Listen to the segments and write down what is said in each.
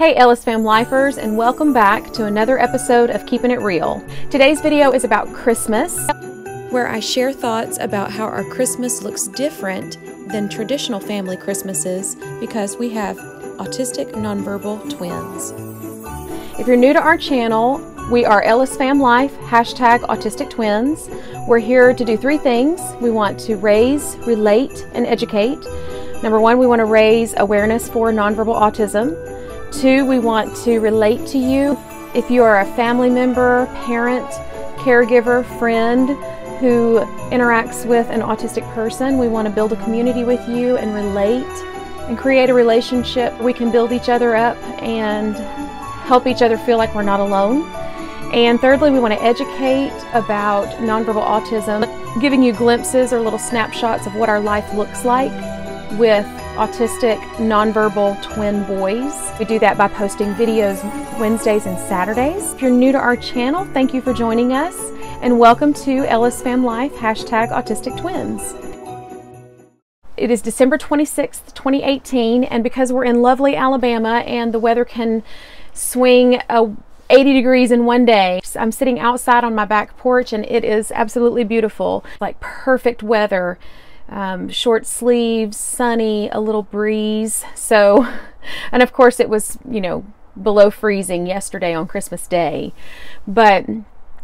Hey EllisFamLifers, and welcome back to another episode of Keeping It Real. Today's video is about Christmas, where I share thoughts about how our Christmas looks different than traditional family Christmases because we have autistic nonverbal twins. If you're new to our channel, we are EllisFamLife, #autistictwins. We're here to do three things. We want to raise, relate, and educate. Number one, we want to raise awareness for nonverbal autism. Two, we want to relate to you. If you are a family member, parent, caregiver, friend who interacts with an autistic person, we want to build a community with you and relate and create a relationship. We can build each other up and help each other feel like we're not alone. And thirdly, we want to educate about nonverbal autism, giving you glimpses or little snapshots of what our life looks like with autistic nonverbal twin boys. We do that by posting videos Wednesdays and Saturdays. If you're new to our channel, thank you for joining us and welcome to EllisFamLife, #autistictwins. It is December 26th, 2018, and because we're in lovely Alabama and the weather can swing 80 degrees in one day, I'm sitting outside on my back porch and it is absolutely beautiful, like perfect weather. Short sleeves, sunny, a little breeze. So, and of course it was, below freezing yesterday on Christmas Day. But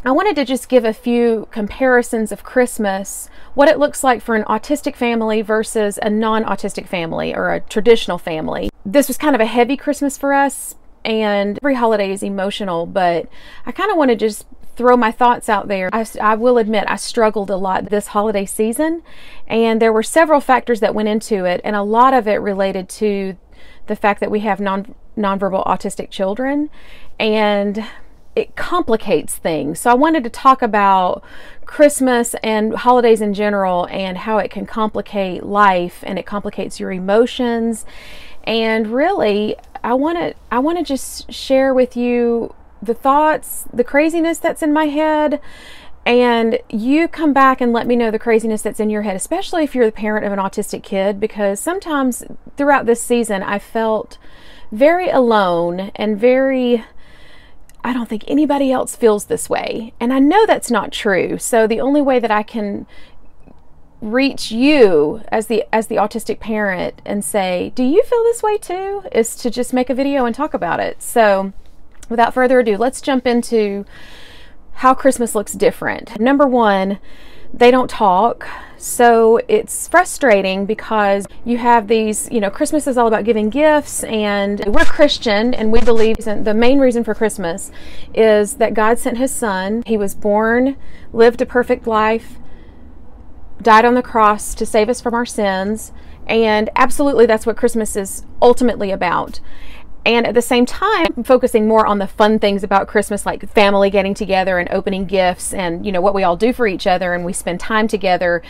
I wanted to just give a few comparisons of Christmas, what it looks like for an autistic family versus a non-autistic family or a traditional family. This was kind of a heavy Christmas for us, and every holiday is emotional, but I kind of want to just throw my thoughts out there. I will admit I struggled a lot this holiday season, and there were several factors that went into it, and a lot of it related to the fact that we have nonverbal autistic children, and it complicates things. So I wanted to talk about Christmas and holidays in general and how it can complicate life and it complicates your emotions. And really, I want to just share with you the thoughts, the craziness that's in my head, and you come back and let me know the craziness that's in your head, especially if you're the parent of an autistic kid, because sometimes throughout this season I felt very alone and I don't think anybody else feels this way, and I know that's not true. So the only way that I can reach you as the autistic parent and say, do you feel this way too, is to just make a video and talk about it. So without further ado, let's jump into how Christmas looks different. Number one, they don't talk. So it's frustrating because you have these, Christmas is all about giving gifts, and we're Christian and we believe the main reason for Christmas is that God sent his son. He was born, lived a perfect life, died on the cross to save us from our sins, and absolutely that's what Christmas is ultimately about. And at the same time, I'm focusing more on the fun things about Christmas, like family getting together and opening gifts and, what we all do for each other, and we spend time together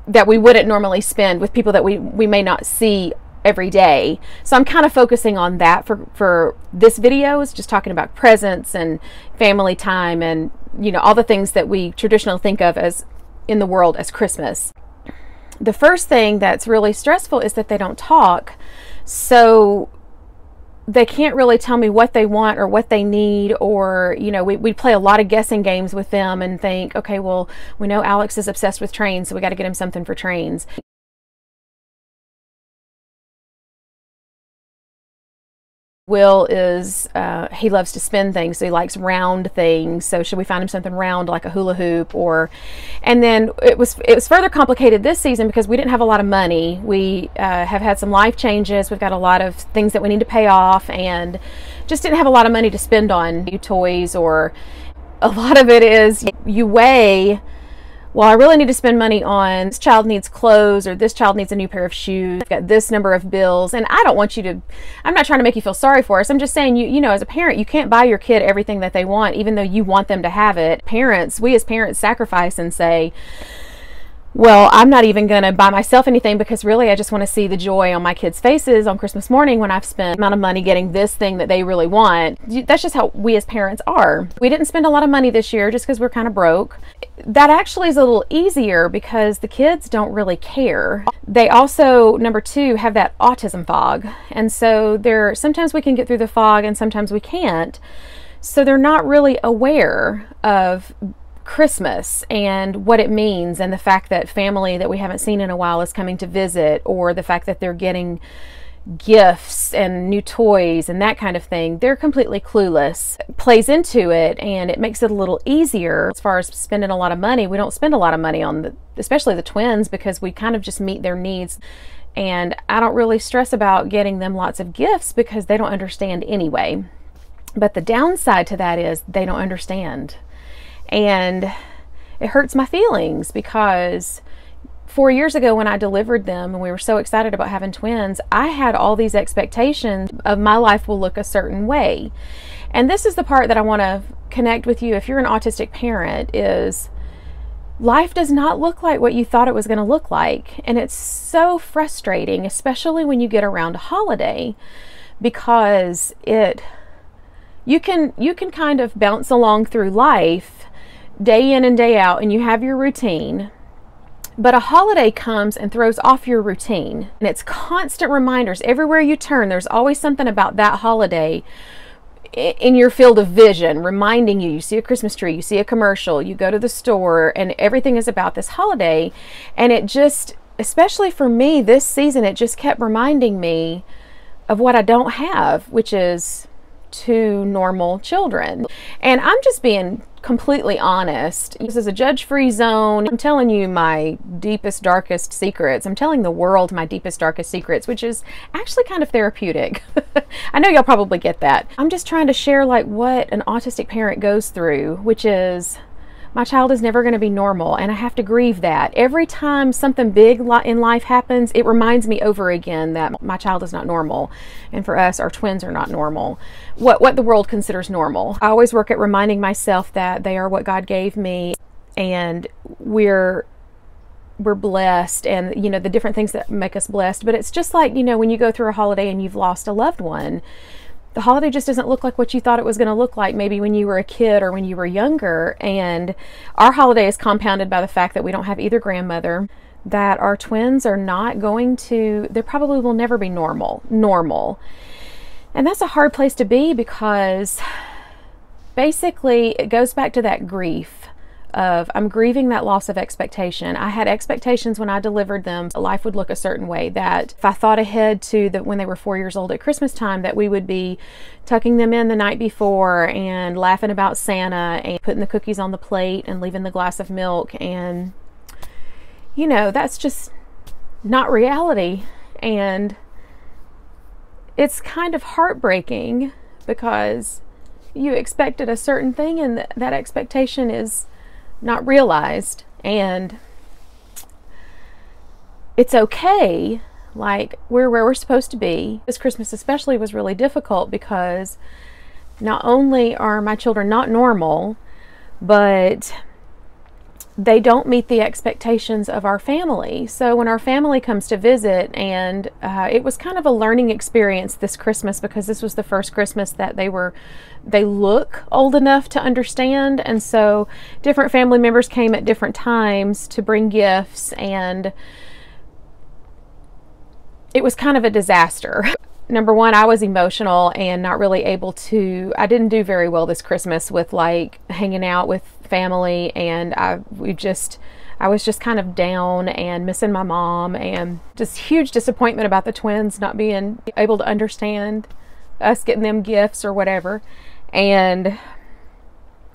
that we wouldn't normally spend with people that we may not see every day. So I'm kind of focusing on that for this video, is just talking about presents and family time and, all the things that we traditionally think of as in the world as Christmas. The first thing that's really stressful is that they don't talk. So they can't really tell me what they want or what they need, or, we play a lot of guessing games with them and think, okay, well, we know Alex is obsessed with trains, so we got to get him something for trains. Will is, he loves to spin things, so he likes round things. So should we find him something round like a hula hoop? And then it was further complicated this season because we didn't have a lot of money. We have had some life changes. We've got a lot of things that we need to pay off, and just didn't have a lot of money to spend on new toys, or a lot of it is you weigh, well, I really need to spend money on this child needs clothes, or this child needs a new pair of shoes. I've got this number of bills, and I don't want you to, I'm not trying to make you feel sorry for us. I'm just saying, as a parent, you can't buy your kid everything that they want, even though you want them to have it. We as parents sacrifice and say, well, I'm not even going to buy myself anything because really I just want to see the joy on my kids' faces on Christmas morning when I've spent the amount of money getting this thing that they really want. That's just how we as parents are. We didn't spend a lot of money this year just because we're kind of broke. that actually is a little easier because the kids don't really care. They also, number two, have that autism fog. And so sometimes we can get through the fog and sometimes we can't. So they're not really aware of Christmas and what it means, and the fact that family that we haven't seen in a while is coming to visit, or the fact that they're getting gifts and new toys and that kind of thing. They're completely clueless. It plays into it, and it makes it a little easier as far as spending a lot of money. We don't spend a lot of money on especially the twins, because we kind of just meet their needs. And I don't really stress about getting them lots of gifts because they don't understand anyway. But the downside to that is they don't understand. And it hurts my feelings, because 4 years ago when I delivered them and we were so excited about having twins, I had all these expectations of my life will look a certain way. And this is the part that I want to connect with you if you're an autistic parent, is life does not look like what you thought it was going to look like. And it's so frustrating, especially when you get around a holiday, because you can kind of bounce along through life day in and day out, and you have your routine. But a holiday comes and throws off your routine, and it's constant reminders. Everywhere you turn, there's always something about that holiday in your field of vision, reminding you. You see a Christmas tree, you see a commercial, you go to the store, and everything is about this holiday. And it just, especially for me this season, it just kept reminding me of what I don't have, which is 2 normal children. And I'm just being completely honest. This is a judge-free zone. I'm telling you my deepest, darkest secrets. I'm telling the world my deepest, darkest secrets, which is actually kind of therapeutic. I know y'all probably get that. I'm just trying to share like what an autistic parent goes through, which is my child is never going to be normal, and I have to grieve that. Every time something big in life happens, it reminds me over again that my child is not normal. And for us, our twins are not normal. What the world considers normal. I always work at reminding myself that they are what God gave me, and we're blessed, and you know, the different things that make us blessed. But it's just like, you know, when you go through a holiday and you've lost a loved one, the holiday just doesn't look like what you thought it was going to look like maybe when you were a kid or when you were younger. And our holiday is compounded by the fact that we don't have either grandmother, that our twins are not going to, they probably will never be normal. And that's a hard place to be, because basically it goes back to that grief of, I'm grieving that loss of expectation. I had expectations when I delivered them, life would look a certain way, that if I thought ahead to when they were 4 years old at Christmas time, that we would be tucking them in the night before and laughing about Santa and putting the cookies on the plate and leaving the glass of milk. And you know, that's just not reality. And it's kind of heartbreaking, because you expected a certain thing and that expectation is not realized. And it's okay, like we're where we're supposed to be. This Christmas especially was really difficult, because not only are my children not normal, but they don't meet the expectations of our family. So when our family comes to visit, and it was kind of a learning experience this Christmas, because this was the first Christmas that they look old enough to understand. And so different family members came at different times to bring gifts, and it was kind of a disaster. Number one, I was emotional and not really able to, I didn't do very well this Christmas with like hanging out with family, and I was just kind of down and missing my mom, and just huge disappointment about the twins not being able to understand us getting them gifts or whatever. And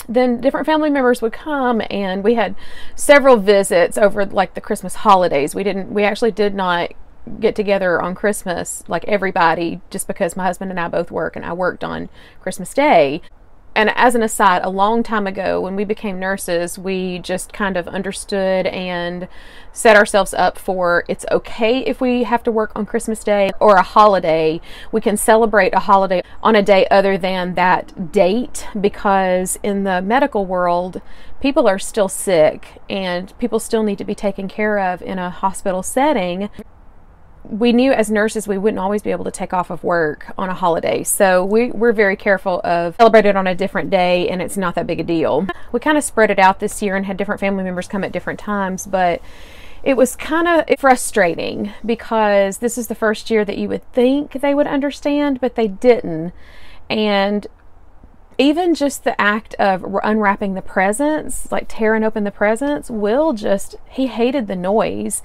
then different family members would come, and we had several visits over like the Christmas holidays. We actually did not get together on Christmas, like everybody, just because my husband and I both work, and I worked on Christmas Day. And as an aside, a long time ago when we became nurses, we just kind of understood and set ourselves up for, it's okay if we have to work on Christmas Day or a holiday. We can celebrate a holiday on a day other than that date, because in the medical world, people are still sick and people still need to be taken care of in a hospital setting. we knew as nurses we wouldn't always be able to take off of work on a holiday, so we're very careful of celebrating it on a different day, and it's not that big a deal. We kind of spread it out this year and had different family members come at different times, but it was kind of frustrating because this is the first year that you would think they would understand, but they didn't. And even just the act of unwrapping the presents, like tearing open the presents, he hated the noise.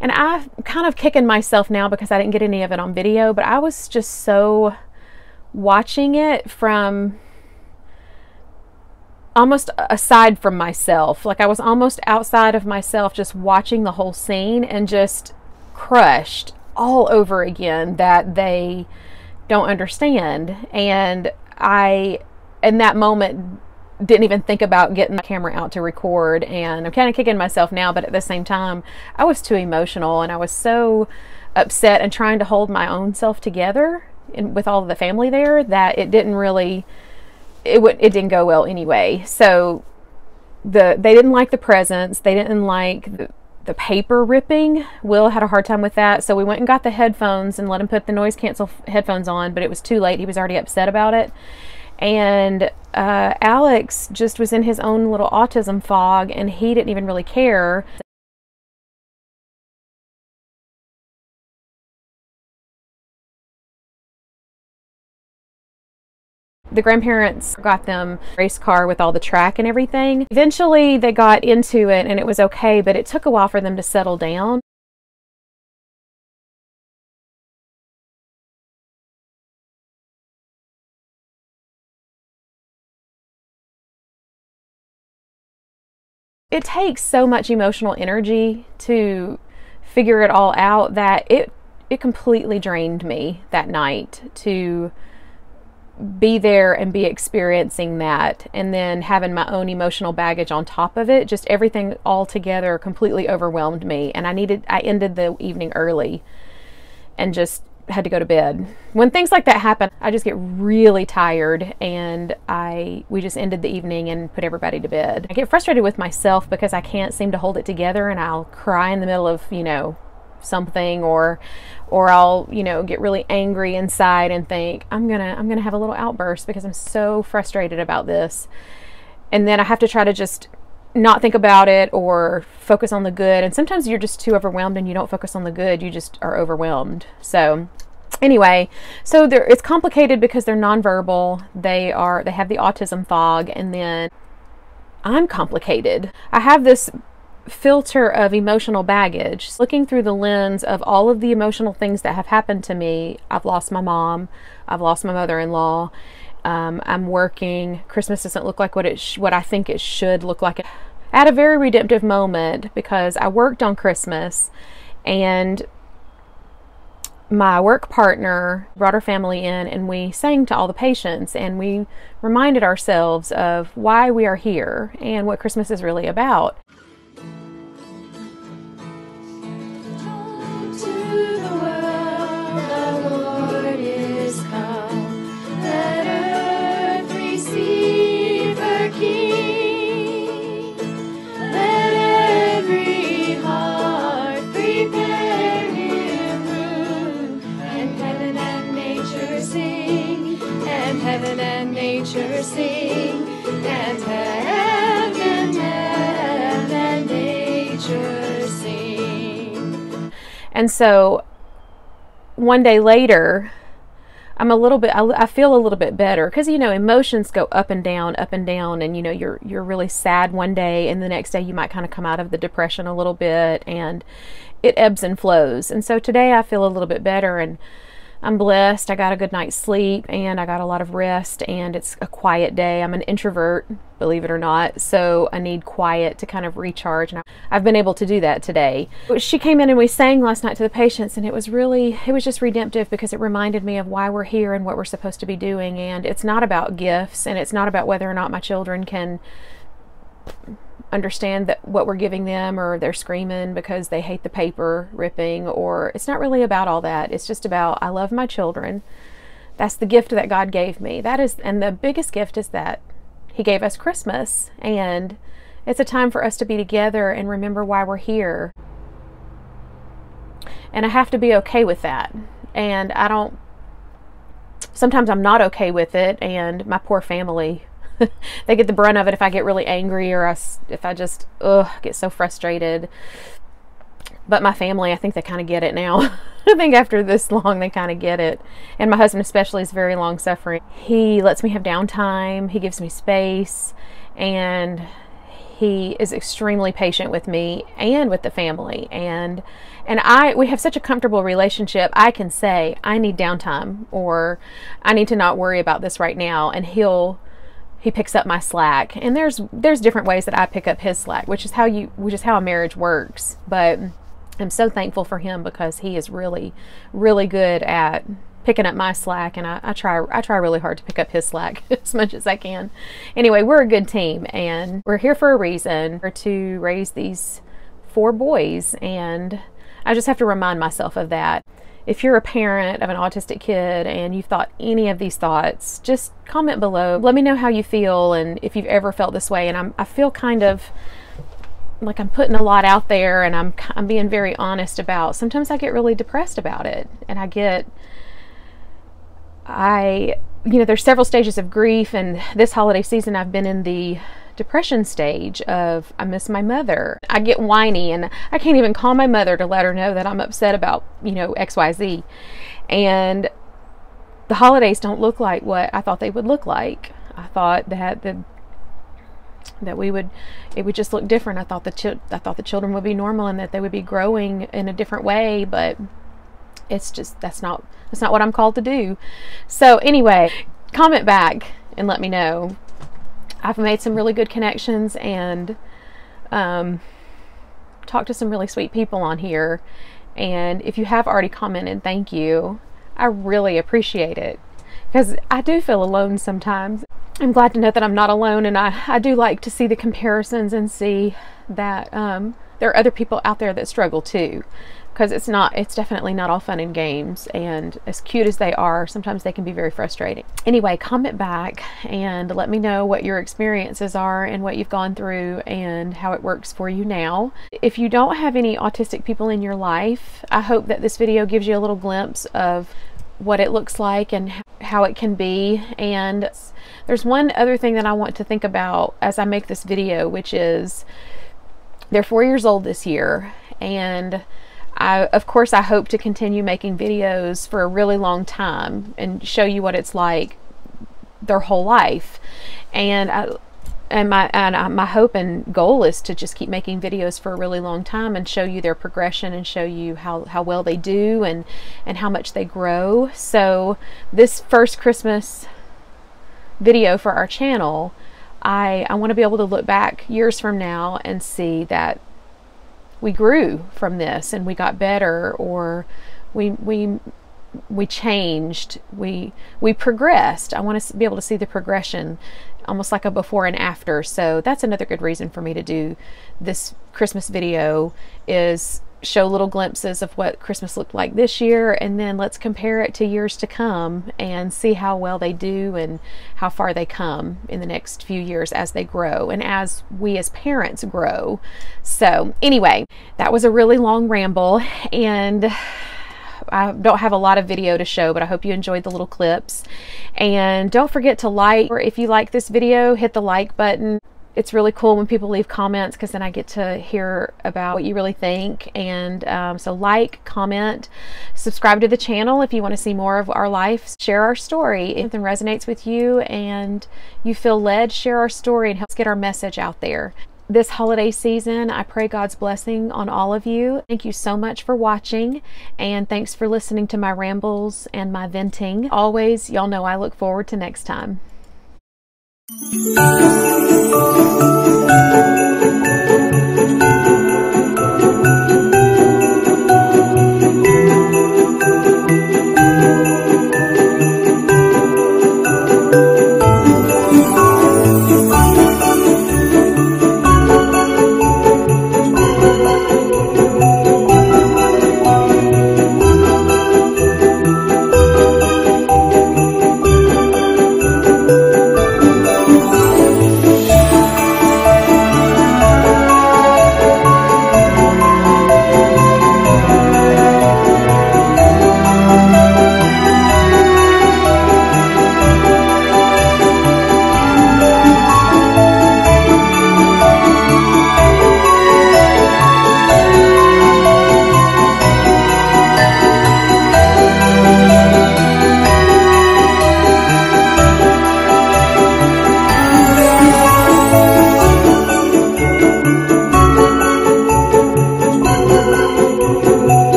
And I'm kind of kicking myself now because I didn't get any of it on video, but I was just so watching it from almost aside from myself. Like I was almost outside of myself, just watching the whole scene and just crushed all over again that they don't understand. And in that moment, didn't even think about getting my camera out to record, and I'm kind of kicking myself now, but at the same time, I was too emotional and I was so upset and trying to hold my own self together with all of the family there that it didn't really, it didn't go well anyway. So they didn't like the presents, they didn't like the paper ripping. Will had a hard time with that, so we went and got the headphones and let him put the noise cancel headphones on, but it was too late. He was already upset about it. And Alex just was in his own little autism fog, and he didn't even really care. The grandparents got them a race car with all the track and everything. Eventually they got into it and it was okay, but it took a while for them to settle down. It takes so much emotional energy to figure it all out that it completely drained me that night to be there and be experiencing that, and then having my own emotional baggage on top of it. Just everything all together completely overwhelmed me, and I ended the evening early and just had to go to bed. When things like that happen, I just get really tired, and we just ended the evening and put everybody to bed. I get frustrated with myself because I can't seem to hold it together, and I'll cry in the middle of, something, or I'll, get really angry inside and think I'm gonna have a little outburst because I'm so frustrated about this. And then I have to try to just not think about it or focus on the good. And sometimes you're just too overwhelmed and you don't focus on the good, you just are overwhelmed. So anyway, it's complicated because they're nonverbal, they have the autism fog, and then I'm complicated. I have this filter of emotional baggage, looking through the lens of all of the emotional things that have happened to me. I've lost my mom, I've lost my mother-in-law, I'm working, Christmas doesn't look like what I think it should look like. I had a very redemptive moment because I worked on Christmas, and my work partner brought her family in, and we sang to all the patients, and we reminded ourselves of why we are here and what Christmas is really about. Heaven and nature sing, and heaven and nature sing. And so one day later, I feel a little bit better because, emotions go up and down, and, you're really sad one day, and the next day you might kind of come out of the depression a little bit, and it ebbs and flows. And so today I feel a little bit better, and I'm blessed. I got a good night's sleep, and I got a lot of rest, and it's a quiet day. I'm an introvert, believe it or not, so I need quiet to kind of recharge, and I've been able to do that today. She came in and we sang last night to the patients, and it was just redemptive because it reminded me of why we're here and what we're supposed to be doing. And it's not about gifts, and it's not about whether or not my children can understand that what we're giving them, or they're screaming because they hate the paper ripping, or it's not really about all that. It's just about, I love my children. That's the gift that God gave me. And the biggest gift is that He gave us Christmas, and it's a time for us to be together and remember why we're here. and I have to be okay with that. And sometimes I'm not okay with it, and my poor family, they get the brunt of it if I get really angry, or if I just get so frustrated. But my family, I think they kind of get it now. I think after this long, they kind of get it. And my husband especially is very long suffering. He lets me have downtime. He gives me space. And he is extremely patient with me and with the family. And we have such a comfortable relationship. I can say, I need downtime, or I need to not worry about this right now. And he picks up my slack. And there's different ways that I pick up his slack, which is how a marriage works. But I'm so thankful for him, because he is really, really good at picking up my slack, and I try really hard to pick up his slack as much as I can. Anyway, we're a good team, and we're here for a reason, to raise these 4 boys, and I just have to remind myself of that. If you're a parent of an autistic kid and you've thought any of these thoughts, just comment below. Let me know how you feel, and if you've ever felt this way. And I feel kind of like I'm putting a lot out there, and I'm being very honest about, sometimes I get really depressed about it, and there's several stages of grief, and this holiday season I've been in the depression stage of, I miss my mother. I get whiny, and I can't even call my mother to let her know that I'm upset about, XYZ. And the holidays don't look like what I thought they would look like. I thought that it would just look different. I thought the children would be normal, and that they would be growing in a different way, but it's just, that's not what I'm called to do. So anyway, comment back and let me know. I've made some really good connections, and talked to some really sweet people on here. And if you have already commented, thank you. I really appreciate it, because I do feel alone sometimes. I'm glad to know that I'm not alone, and I do like to see the comparisons and see that there are other people out there that struggle too, because it's definitely not all fun and games, and as cute as they are, sometimes they can be very frustrating. Anyway, comment back and let me know what your experiences are and what you've gone through and how it works for you now. If you don't have any autistic people in your life, I hope that this video gives you a little glimpse of what it looks like and how it can be. And there's one other thing that I want to think about as I make this video, which is they're 4 years old this year, and of course I hope to continue making videos for a really long time and show you what it's like their whole life. And my hope and goal is to just keep making videos for a really long time and show you their progression and show you how well they do and how much they grow. So this first Christmas video for our channel, I want to be able to look back years from now and see that we grew from this, and we got better, or we changed, we progressed. I want to be able to see the progression, almost like a before and after. So that's another good reason for me to do this Christmas video, is show little glimpses of what Christmas looked like this year, and then let's compare it to years to come and see how well they do and how far they come in the next few years as they grow and as we as parents grow. So anyway, that was a really long ramble, and I don't have a lot of video to show, but I hope you enjoyed the little clips. And don't forget to like, or if you like this video, hit the like button. It's really cool when people leave comments, because then I get to hear about what you really think. And so like, comment, subscribe to the channel if you want to see more of our life. Share our story if something resonates with you and you feel led. Share our story and help us get our message out there. This holiday season, I pray God's blessing on all of you. Thank you so much for watching, and thanks for listening to my rambles and my venting. Always, y'all know I look forward to next time.